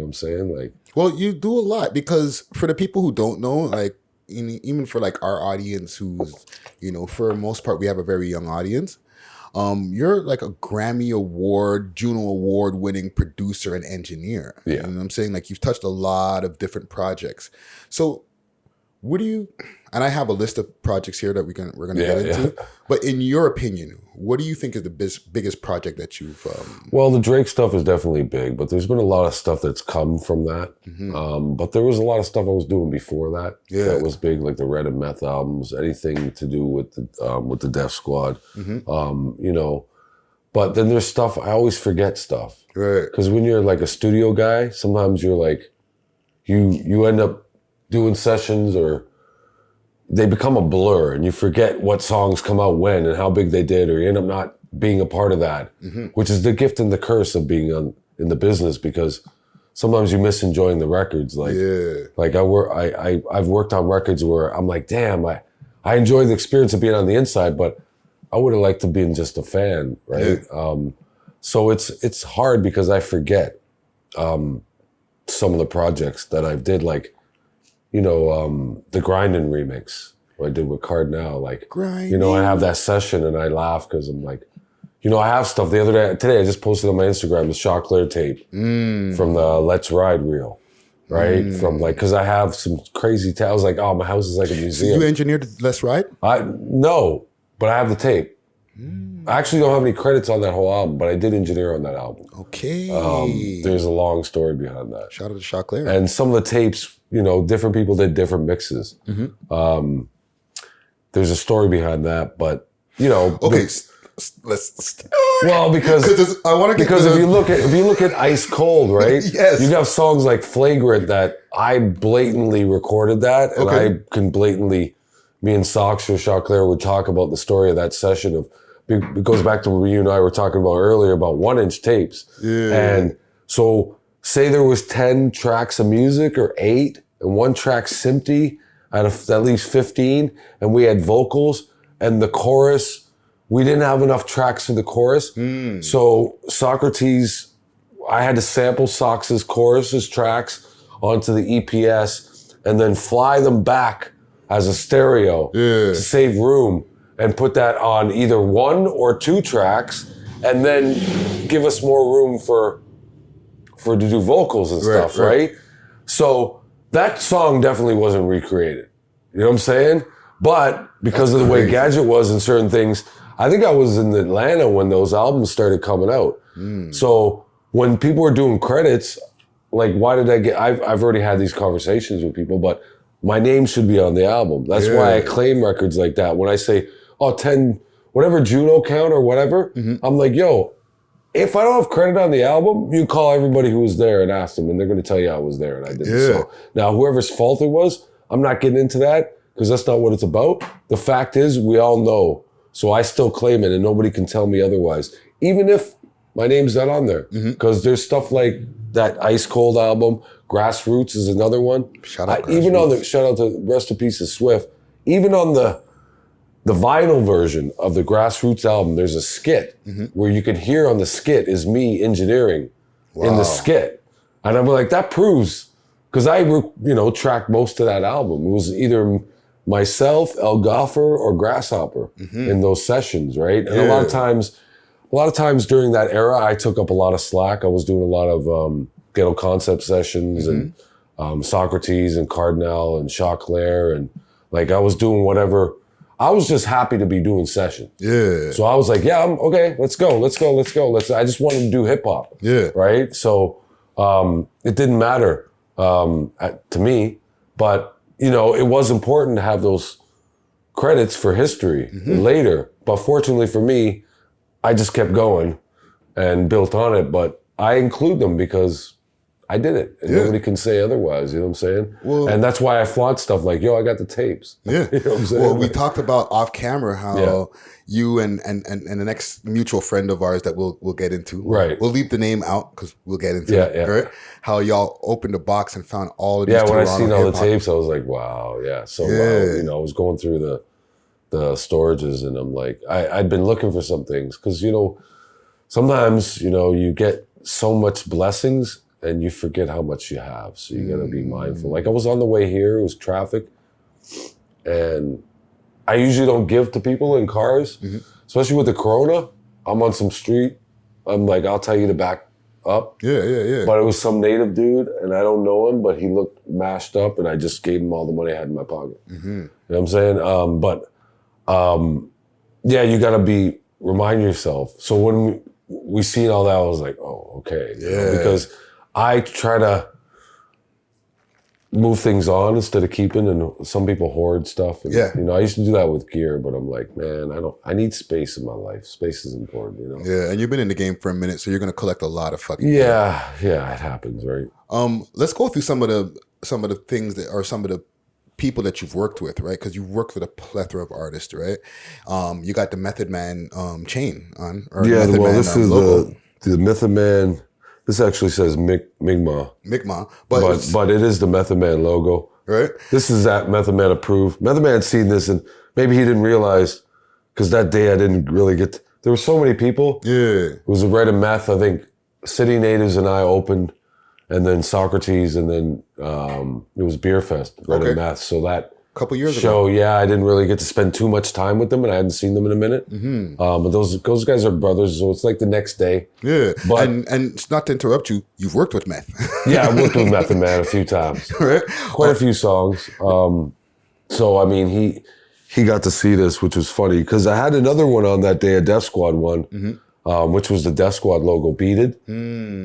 know what I'm saying? Like, well, you do a lot, because for the people who don't know, like, even for like our audience, who's, for the most part, we have a very young audience. You're like a Grammy Award, Juno Award winning producer and engineer. Yeah. You know what I'm saying? Like, you've touched a lot of different projects. So what do you, and I have a list of projects here that we're gonna get into, but in your opinion, what do you think is the biggest project that you've well, the Drake stuff is definitely big, but there's been a lot of stuff that's come from that. But there was a lot of stuff I was doing before that that was big, like the Red and Meth albums, anything to do with the Def Squad. But then there's stuff, I always forget stuff. Right. Because when you're like a studio guy, sometimes you're like, you end up doing sessions, or they become a blur and you forget what songs come out when and how big they did, or you end up not being a part of that, which is the gift and the curse of being in the business, because sometimes you miss enjoying the records. Like, like I've worked on records where I'm like, damn, I enjoy the experience of being on the inside, but I would have liked to be just a fan, right? So it's hard because I forget some of the projects that I did, like, the Grindin' remix what I did with Cardinal. Like, Grindin'. I have that session and I laugh because I'm like, I have stuff. Today I just posted on my Instagram the Choclair tape from the Let's Ride reel, right? From like, because I have some crazy I was like, oh, my house is like a museum. So you engineered Let's Ride? No, but I have the tape. I actually don't have any credits on that whole album, but I did engineer on that album. Okay. There's a long story behind that. Shout out to Choclair. And some of the tapes, different people did different mixes. There's a story behind that, but okay. Let's. Well, because I want to get because if you look at Ice Cold, right? Yes. You have songs like Flagrant that I blatantly recorded that, and I can blatantly. Me and Sox or Choclair would talk about the story of that session of. It goes back to what you and I were talking about earlier about 1-inch tapes. And so say there was 10 tracks of music or 8 and one track's empty out of at least 15, and we had vocals and the chorus, we didn't have enough tracks for the chorus. So Socrates, I had to sample Sox's choruses tracks onto the EPS and then fly them back as a stereo to save room. And put that on either 1 or 2 tracks, and then give us more room for to do vocals and stuff, right? So that song definitely wasn't recreated. You know what I'm saying? But because of the way Gadget was and certain things, I think I was in Atlanta when those albums started coming out. So when people were doing credits, like, why did I get? I've already had these conversations with people, but my name should be on the album. That's why I claim records like that. When I say, 10, whatever Juno count or whatever. I'm like, yo, if I don't have credit on the album, you call everybody who was there and ask them, and they're going to tell you I was there and I did it. So now whoever's fault it was, I'm not getting into that because that's not what it's about. The fact is, we all know. So I still claim it and nobody can tell me otherwise, even if my name's not on there. Because there's stuff like that Ice Cold album, Grassroots is another one. Shout out to Rest in Peace of Swift. Even on the vinyl version of the Grassroots album, there's a skit where you can hear on the skit is me engineering in the skit. And I'm like, that proves, because I, tracked most of that album. It was either myself, El Goffer, or Grasshopper in those sessions, right? And a lot of times during that era, I took up a lot of slack. I was doing a lot of Ghetto Concept sessions and Socrates and Cardinal and Choclair, and like I was doing whatever. I was just happy to be doing sessions. So I was like, I'm okay, let's go. I just wanted to do hip hop. Right? So it didn't matter to me, but it was important to have those credits for history later. But fortunately for me, I just kept going and built on it. But I include them because I did it, and nobody can say otherwise, you know what I'm saying? Well, and that's why I flaunt stuff like, yo, I got the tapes. You know what I'm saying? Well, we talked about off camera how you and the next mutual friend of ours that we'll get into. Right. We'll leave the name out because we'll get into it. Right? How y'all opened the box and found all of these when I seen all the tapes, I was like, wow, So wow. I was going through the storages and I'm like, I'd been looking for some things because, sometimes, you get so much blessings and you forget how much you have. So you got to be mindful. Like I was on the way here, it was traffic, and I usually don't give to people in cars, especially with the Corona. I'm on some street. I'm like, I'll tell you to back up. Yeah. But it was some native dude, and I don't know him, but he looked mashed up, and I just gave him all the money I had in my pocket. You know what I'm saying? Yeah, you got to remind yourself. So when we seen all that, I was like, oh, okay. You know, because I try to move things on instead of keeping, and some people hoard stuff. And, you know, I used to do that with gear, but I'm like, man, I need space in my life. Space is important, you know? Yeah, and you've been in the game for a minute, so you're going to collect a lot of fucking Yeah, it happens, right? Let's go through some of the things that are some of the people that you've worked with, right? Because you've worked with a plethora of artists, right? You got the Method Man chain on, or Method Man, this is logo. the Method Man. This actually says Mi'kmaq. Mi'kmaq, but it is the Method Man logo. Right. This is that Method Man approved. Method Man seen this, and maybe he didn't realize, because that day I didn't really get. There were so many people. Yeah. It was a Red and Meth. I think City Natives and I opened, and then Socrates, and then it was Beer Fest, Red and Meth. So that couple years ago. Yeah, I didn't really get to spend too much time with them, and I hadn't seen them in a minute. But those guys are brothers, so it's like the next day. Yeah, but and not to interrupt you, you've worked with Meth. Yeah, I worked with Method Man a few times, right? Quite a few songs. So I mean, he got to see this, which was funny because I had another one on that day, a Def Squad one, which was the Def Squad logo beaded,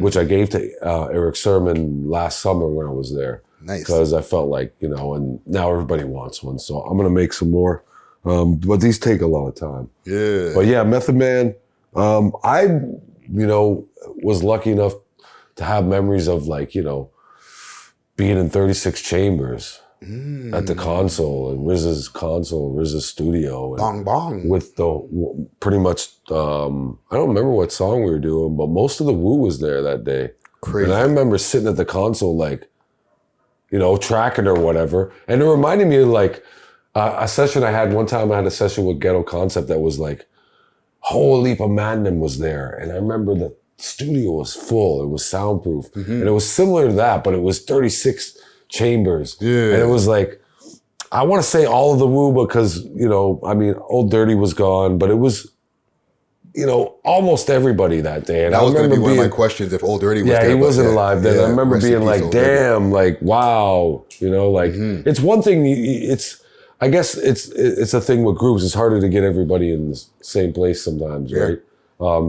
which I gave to Eric Sermon last summer when I was there. Nice. Because I felt like, you know, and now everybody wants one. So I'm going to make some more. But these take a lot of time. Yeah. But yeah, Method Man, I, you know, was lucky enough to have memories of like, you know, being in 36 Chambers at the console and RZA's studio. And bong bong. With the, pretty much, I don't remember what song we were doing, but most of the Wu was there that day. Crazy. And I remember sitting at the console like, you know, tracking or whatever. And it reminded me of like a session I had one time. I had a session with Ghetto Concept that was like, whole heap of Mandem was there. And I remember the studio was full. It was soundproof. And it was similar to that, but it was 36 chambers. Yeah. And it was like, I want to say all of the Wu because, you know, I mean, Old Dirty was gone, but it was, you know, almost everybody that day. And that was going to be one of my questions if Old Dirty was there. Yeah, he wasn't alive then. I remember being like, damn, like, wow. You know, like, it's one thing, I guess it's a thing with groups. It's harder to get everybody in the same place sometimes, right?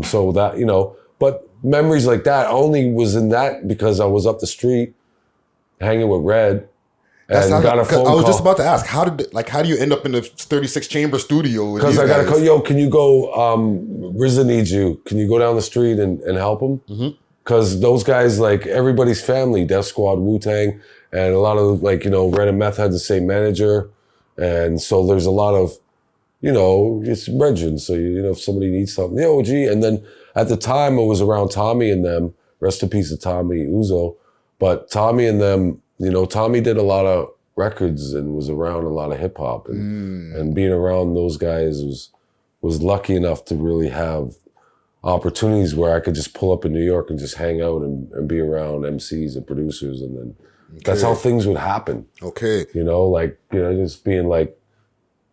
So that, you know, but memories like that only was in that because I was up the street hanging with Red. And got a phone call. I was just about to ask, how do you end up in the 36 chamber studio? Because I got a call, yo, can you go, RZA needs you. Can you go down the street and help him? Because those guys, like everybody's family, Def Squad, Wu-Tang, and a lot of like, you know, Red and Meth had the same manager. And so there's a lot of, you know, it's brethren. So, you know, if somebody needs something, yo, gee. And then at the time it was around Tommy and them, rest in peace to Tommy Uzo. But Tommy and them, you know, Tommy did a lot of records and was around a lot of hip hop, and being around those guys was lucky enough to really have opportunities where I could just pull up in New York and just hang out and be around MCs and producers, and then that's how things would happen. Okay, you know, like, you know, just being like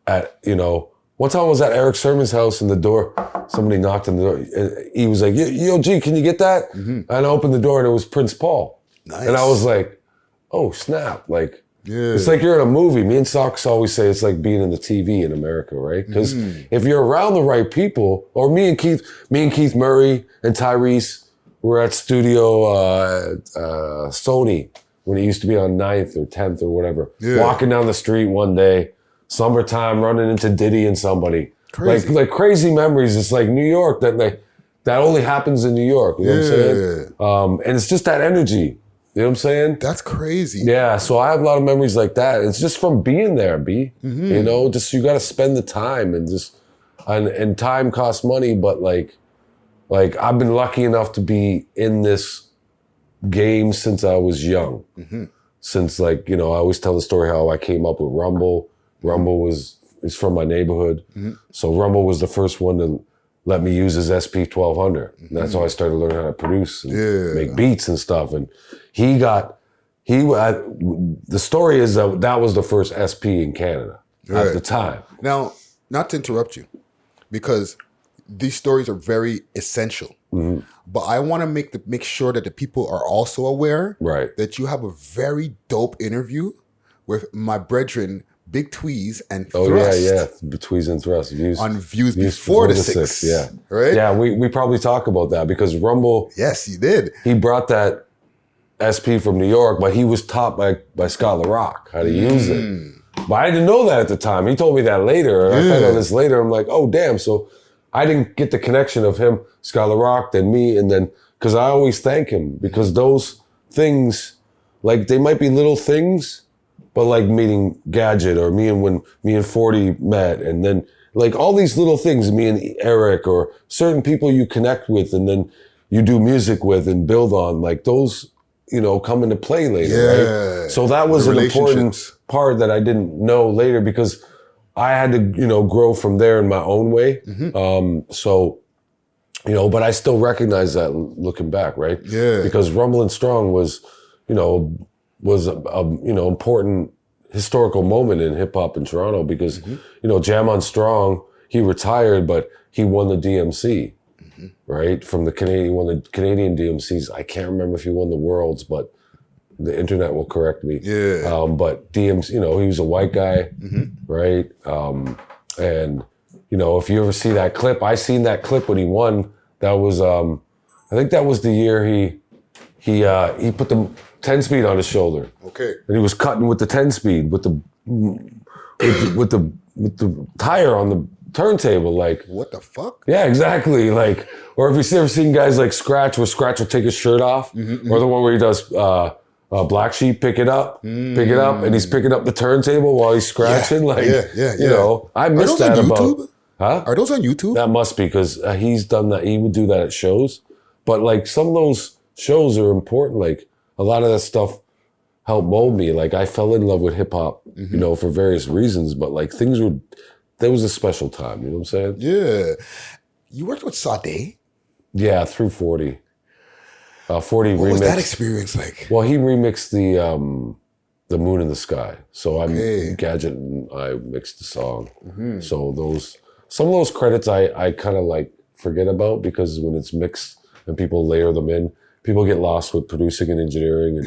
at, you know, one time I was at Eric Sermon's house and the door, somebody knocked on the door. And he was like, yo, G, can you get that? And I opened the door and it was Prince Paul. Nice. And I was like, oh, snap. Like, it's like you're in a movie. Me and Socks always say it's like being in the TV in America, right? Because if you're around the right people, or me and Keith Murray and Tyrese were at studio Sony when it used to be on 9th or 10th or whatever, walking down the street one day, summertime, running into Diddy and somebody. Crazy. Like crazy memories. It's like New York, that only happens in New York. You know what I'm saying? And it's just that energy. You know what I'm saying? That's crazy. Yeah, so I have a lot of memories like that. It's just from being there, B. You know, just you got to spend the time and just, and time costs money. But like I've been lucky enough to be in this game since I was young. Since, like, you know, I always tell the story how I came up with Rumble. Rumble is from my neighborhood. So Rumble was the first one to let me use his SP1200. And that's how I started learning how to produce and make beats and stuff. And the story is that was the first SP in Canada at the time. Now, not to interrupt you, because these stories are very essential. But I want to make sure that the people are also aware that you have a very dope interview with my brethren, Big Tweez and Thrust. Tweez and Thrust. Views before the six. Yeah. Right? Yeah, we probably talk about that because Rumble. Yes, he did. He brought that SP from New York, but he was taught by Scott LaRock how to use it. But I didn't know that at the time. He told me that later. I found out this later. I'm like, oh, damn. So I didn't get the connection of him, Scott LaRock, then me, and then, because I always thank him, because those things, like, they might be little things, but like meeting Gadget or when me and 40 met, and then like all these little things, me and Eric or certain people you connect with and then you do music with and build on, like those, come into play later, right? So that was an important part that I didn't know later because I had to, grow from there in my own way. But I still recognize that looking back, right? Yeah. Because Rumblin' Strong was a important historical moment in hip hop in Toronto because, Jam on Strong, he retired, but he won the DMC, right? From the Canadian DMCs. I can't remember if he won the Worlds, but the internet will correct me. Yeah. But DMC, he was a white guy, right? And, if you ever see that clip, I seen that clip when he won. That was, I think that was the year he put the 10-speed on his shoulder. Okay. And he was cutting with the 10-speed with the tire on the turntable, like. What the fuck? Yeah, exactly. Like, or if you've ever seen guys like Scratch, where Scratch will take his shirt off, or the one where he does Black Sheep, pick it up, and he's picking up the turntable while he's scratching. I missed that about. Huh? Are those on YouTube? That must be because he's done that. He would do that at shows, but like some of those shows are important. Like a lot of that stuff helped mold me. Like I fell in love with hip hop, for various reasons. But like there was a special time. You know what I'm saying? Yeah. You worked with Sade? Yeah, through 40. 40 what was that experience like? Well, he remixed the Moon in the Sky. So Gadget and I mixed the song. So some of those credits I kind of like forget about because when it's mixed and people layer them in, people get lost with producing and engineering. And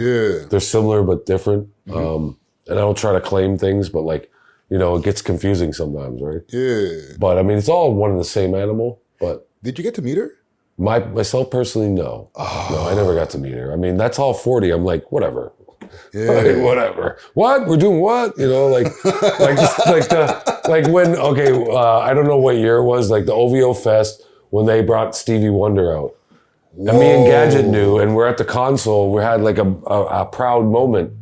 they're similar but different. And I don't try to claim things, but like, it gets confusing sometimes, right? Yeah. But I mean, it's all one and the same animal. But did you get to meet her? Myself personally, no. No, I never got to meet her. I mean, that's all 40. I'm like, whatever. Yeah. Like, whatever. What? We're doing what? When, I don't know what year it was, like the OVO Fest, when they brought Stevie Wonder out. Whoa. And me and Gadget knew, and we're at the console, we had like a proud moment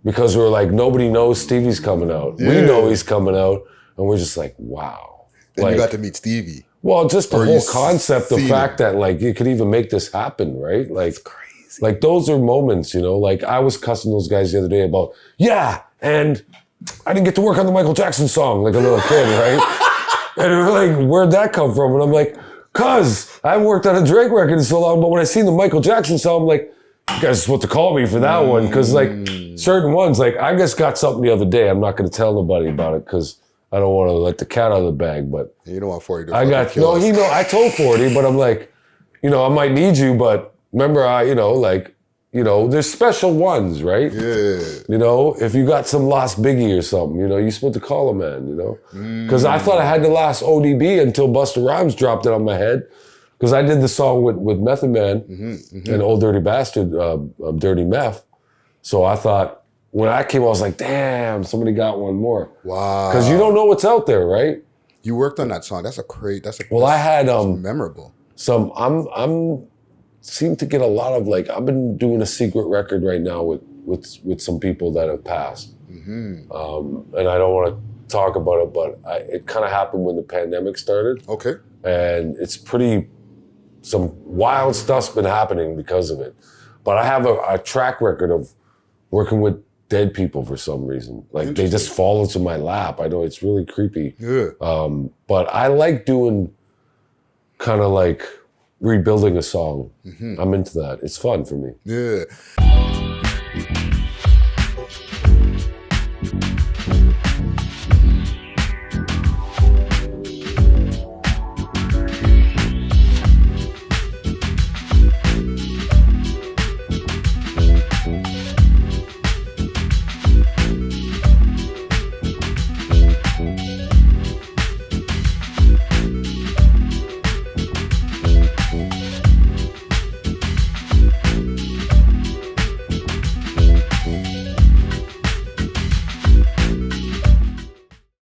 because we were like, nobody knows Stevie's coming out. Yeah. We know he's coming out, and we're just like, wow. And you got to meet Stevie. Well, just the whole concept, the fact that like you could even make this happen, right? Like, that's crazy. Like those are moments, like I was cussing those guys the other day about, and I didn't get to work on the Michael Jackson song like a little kid, right? And they were like, where'd that come from? And I'm like, cause I haven't worked on a Drake record in so long, but when I seen the Michael Jackson song, I'm like, you guys are supposed to call me for that one. Cause like certain ones, like I just got something the other day. I'm not gonna tell nobody about it cause I don't want to let the cat out of the bag, but you don't want 40 to I told 40, but I'm like, I might need you, but remember, there's special ones, right? Yeah. If you got some lost Biggie or something, you're supposed to call a man, Because I thought I had the last ODB until Busta Rhymes dropped it on my head. Because I did the song with Method Man and Old Dirty Bastard, Dirty Meth. So I thought, when I came, I was like, damn, somebody got one more. Wow. Because you don't know what's out there, right? You worked on that song. That's I had memorable. I'm seem to get a lot of like, I've been doing a secret record right now with some people that have passed. And I don't want to talk about it, but it kind of happened when the pandemic started. Okay. And it's some wild stuff's been happening because of it. But I have a track record of working with dead people for some reason. Like they just fall into my lap. I know it's really creepy. Yeah. But I like doing kind of like rebuilding a song. I'm into that. It's fun for me. Yeah.